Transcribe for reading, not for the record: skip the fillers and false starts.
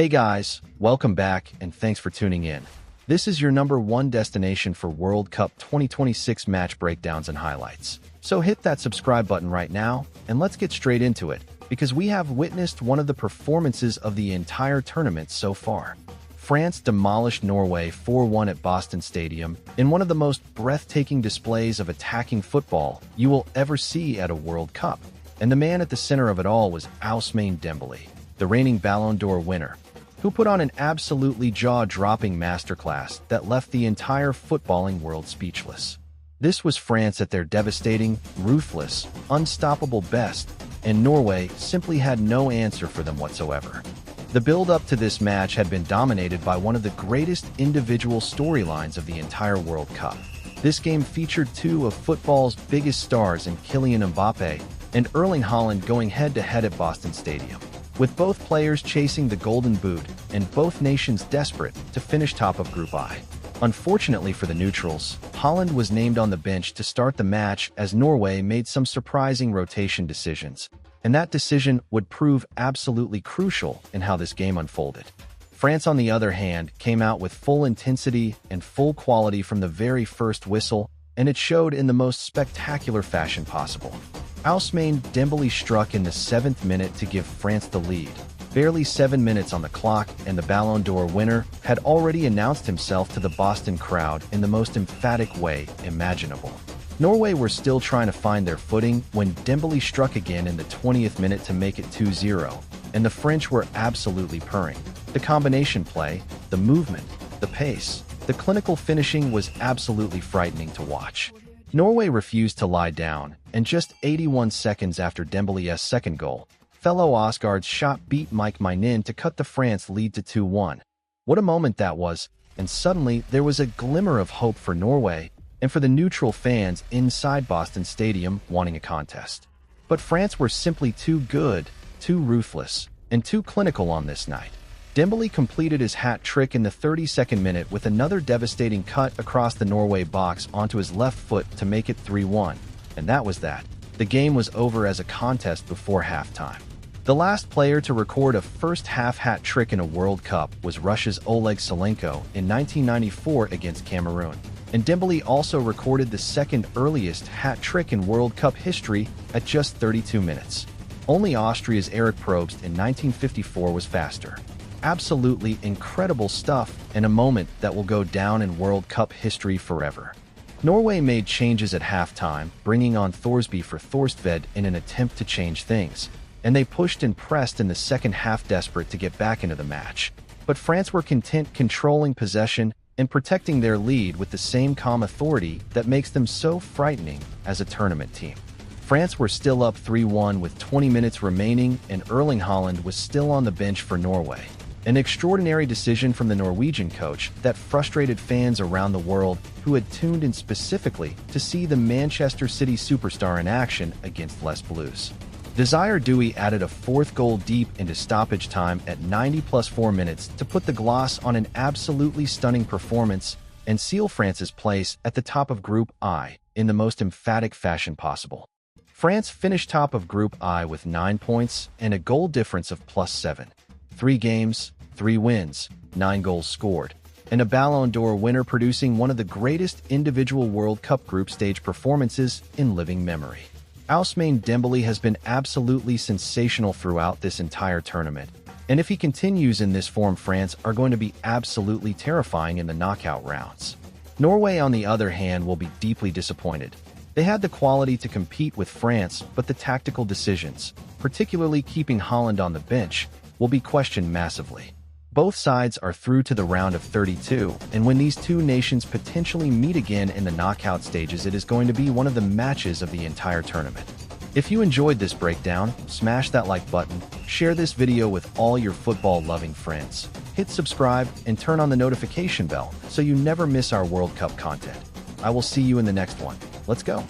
Hey guys, welcome back and thanks for tuning in. This is your number one destination for World Cup 2026 match breakdowns and highlights. So hit that subscribe button right now and let's get straight into it, because we have witnessed one of the performances of the entire tournament so far. France demolished Norway 4-1 at Boston Stadium in one of the most breathtaking displays of attacking football you will ever see at a World Cup. And the man at the center of it all was Ousmane Dembele, the reigning Ballon d'Or winner, who put on an absolutely jaw-dropping masterclass that left the entire footballing world speechless. This was France at their devastating, ruthless, unstoppable best, and Norway simply had no answer for them whatsoever. The build-up to this match had been dominated by one of the greatest individual storylines of the entire World Cup. This game featured two of football's biggest stars in Kylian Mbappe and Erling Haaland going head-to-head at Boston Stadium, with both players chasing the Golden Boot and both nations desperate to finish top of Group I. Unfortunately for the neutrals, Haaland was named on the bench to start the match as Norway made some surprising rotation decisions, and that decision would prove absolutely crucial in how this game unfolded. France, on the other hand, came out with full intensity and full quality from the very first whistle, and it showed in the most spectacular fashion possible. Ousmane Dembele struck in the 7th minute to give France the lead. Barely 7 minutes on the clock, and the Ballon d'Or winner had already announced himself to the Boston crowd in the most emphatic way imaginable. Norway were still trying to find their footing when Dembele struck again in the 20th minute to make it 2-0, and the French were absolutely purring. The combination play, the movement, the pace, the clinical finishing was absolutely frightening to watch. Norway refused to lie down, and just 81 seconds after Dembele's second goal, fellow Osgard's shot beat Mike Maignan to cut the France lead to 2-1. What a moment that was, and suddenly there was a glimmer of hope for Norway and for the neutral fans inside Boston Stadium wanting a contest. But France were simply too good, too ruthless, and too clinical on this night. Dembele completed his hat trick in the 32nd minute with another devastating cut across the Norway box onto his left foot to make it 3-1. And that was that. The game was over as a contest before halftime. The last player to record a first-half hat trick in a World Cup was Russia's Oleg Salenko in 1994 against Cameroon. And Dembele also recorded the second earliest hat trick in World Cup history at just 32 minutes. Only Austria's Erich Probst in 1954 was faster. Absolutely incredible stuff, and a moment that will go down in World Cup history forever. Norway made changes at halftime, bringing on Thorsby for Thorstved in an attempt to change things, and they pushed and pressed in the second half desperate to get back into the match. But France were content controlling possession and protecting their lead with the same calm authority that makes them so frightening as a tournament team. France were still up 3-1 with 20 minutes remaining, and Erling Haaland was still on the bench for Norway. An extraordinary decision from the Norwegian coach that frustrated fans around the world who had tuned in specifically to see the Manchester City superstar in action against Les Blues. Desire Douy added a fourth goal deep into stoppage time at 90 plus 4 minutes to put the gloss on an absolutely stunning performance and seal France's place at the top of Group I in the most emphatic fashion possible. France finished top of Group I with 9 points and a goal difference of +7. 3 games, 3 wins, 9 goals scored, and a Ballon d'Or winner producing one of the greatest individual World Cup group stage performances in living memory. Ousmane Dembele has been absolutely sensational throughout this entire tournament, and if he continues in this form, France are going to be absolutely terrifying in the knockout rounds. Norway, on the other hand, will be deeply disappointed. They had the quality to compete with France, but the tactical decisions, particularly keeping Haaland on the bench, will be questioned massively. Both sides are through to the round of 32, and when these two nations potentially meet again in the knockout stages, it is going to be one of the matches of the entire tournament. If you enjoyed this breakdown, smash that like button, share this video with all your football-loving friends, hit subscribe, and turn on the notification bell so you never miss our World Cup content. I will see you in the next one. Let's go!